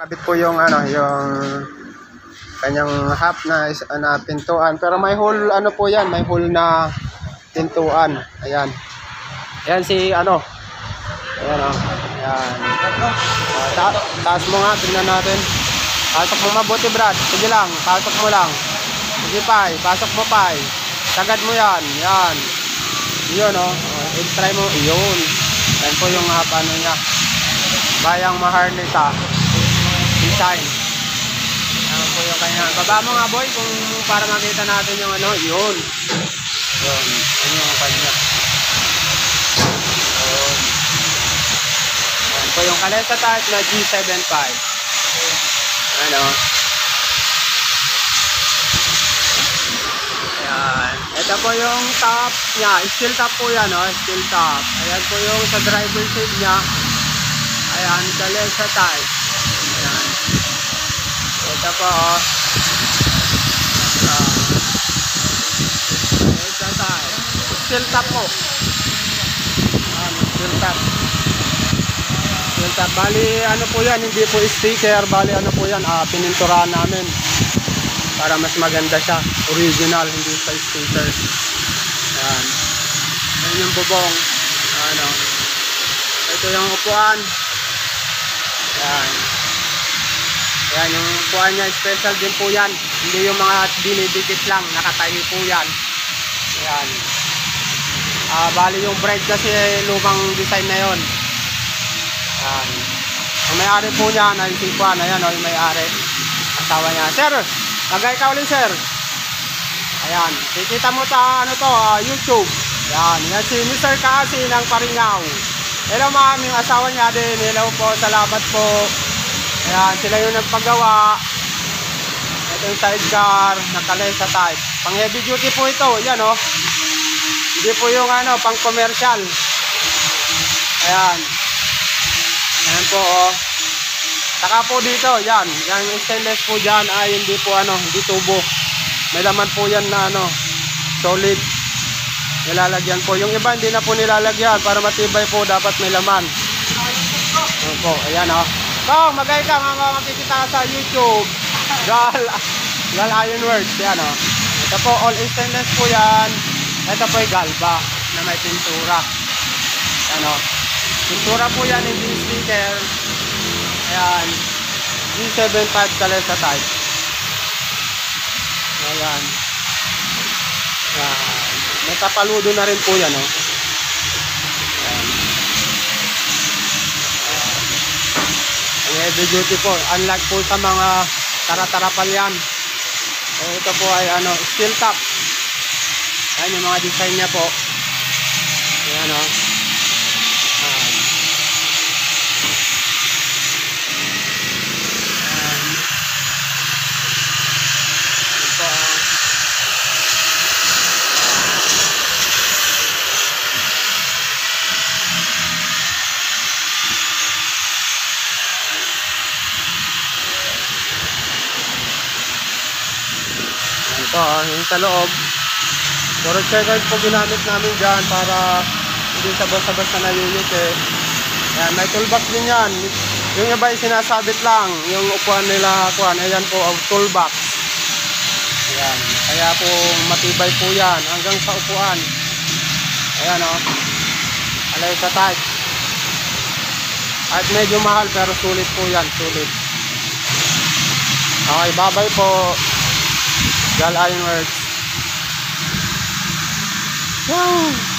Kabit po yung yung kanyang half na pintuan. Pero may hole po 'yan, may hole na pintuan. Ayan. Ayan si Ayan Ayan. Taas mo nga, tingnan natin. Pasok mo mabuti, Brad. Sige lang, pasok mo lang. Sige, Pai, pasok mo, Pai. Sagad mo 'yan. Yan. 'Yun try mo 'yun. Yan po yung niya. Bayang maharnisa design. Yan po yung kanya. Baba mo nga, boy, kung para makita natin yung yun. Yun. Yan yung kanya. Yan po yung Kalesa type na G75. Ayan. Ito po yung top niya. Steel top po yan, steel top. Ayan po yung sa driver side niya. Ayan, Kalesa type. Ayan. Ito po, Kalesa type. Steel top po. Ayan, steel top. Steel top. Bali, po yan, hindi po sticker. Bali, po yan, pininturahan namin. Para mas maganda siya. Original, hindi sa sticker. Ayan. Ayan yung bubong. Ito yung upuan. Ayan. Ayan yung upuan niya. Special din po yan. Hindi yung mga dinidikit lang. Nakatayo po yan. Ayan. Bali yung bride kasi lumang design na yon. Ayan. Ang may-ari po niya, naisipan. Ayan yung may-ari. Asawa niya. Sir, lagay ka ulit, sir. Ayan. Kikita mo sa YouTube. Ayan. Yan si Mr. Kasi ng Paringaw. Hello, ma'am. Yung asawa niya din. Hello po. Salamat po. Ayan. Sila yung nagpagawa. Ito yung sidecar na Kalesa type. Pang heavy duty po ito. Ayan, Hindi po yung pang commercial. Ayan. Ayan po, Saka po dito, yan. Yan yung stainless po dyan ay hindi po hindi tubo. May laman po yan na solid. Nilalagyan po. Yung iba hindi na po nilalagyan para matibay po, dapat may laman. Ayan po, ayan magay ka, makikita ka sa YouTube. Gal Ironworks, yan Ito po, all stainless po yan. Ito po ay Galba na may pintura. Ayan pintura po yan, hindi sticker. Ayan. G75 Kalesa type. Ayan. Ayan. May kapaludo na rin po yan, Ayan. Ang heavy duty po. Unlike po sa mga tara-tarapal yan. Ito po ay steel top. Ayan yung mga design niya po. Ayan, yung sa loob. Puro checkers po ginamit namin dyan para hindi sa basta-basta nayuyuti. Ayan, may toolbox din yan. Yung iba ay sinasabit lang. Yung upuan nila, ayan po ang toolbox. Ayan. Kaya po matibay po yan hanggang sa upuan. Ayan Kalesa type. At medyo mahal pero sulit po yan. Sulit. Okay, babay po. Gal Ironworks. Wow!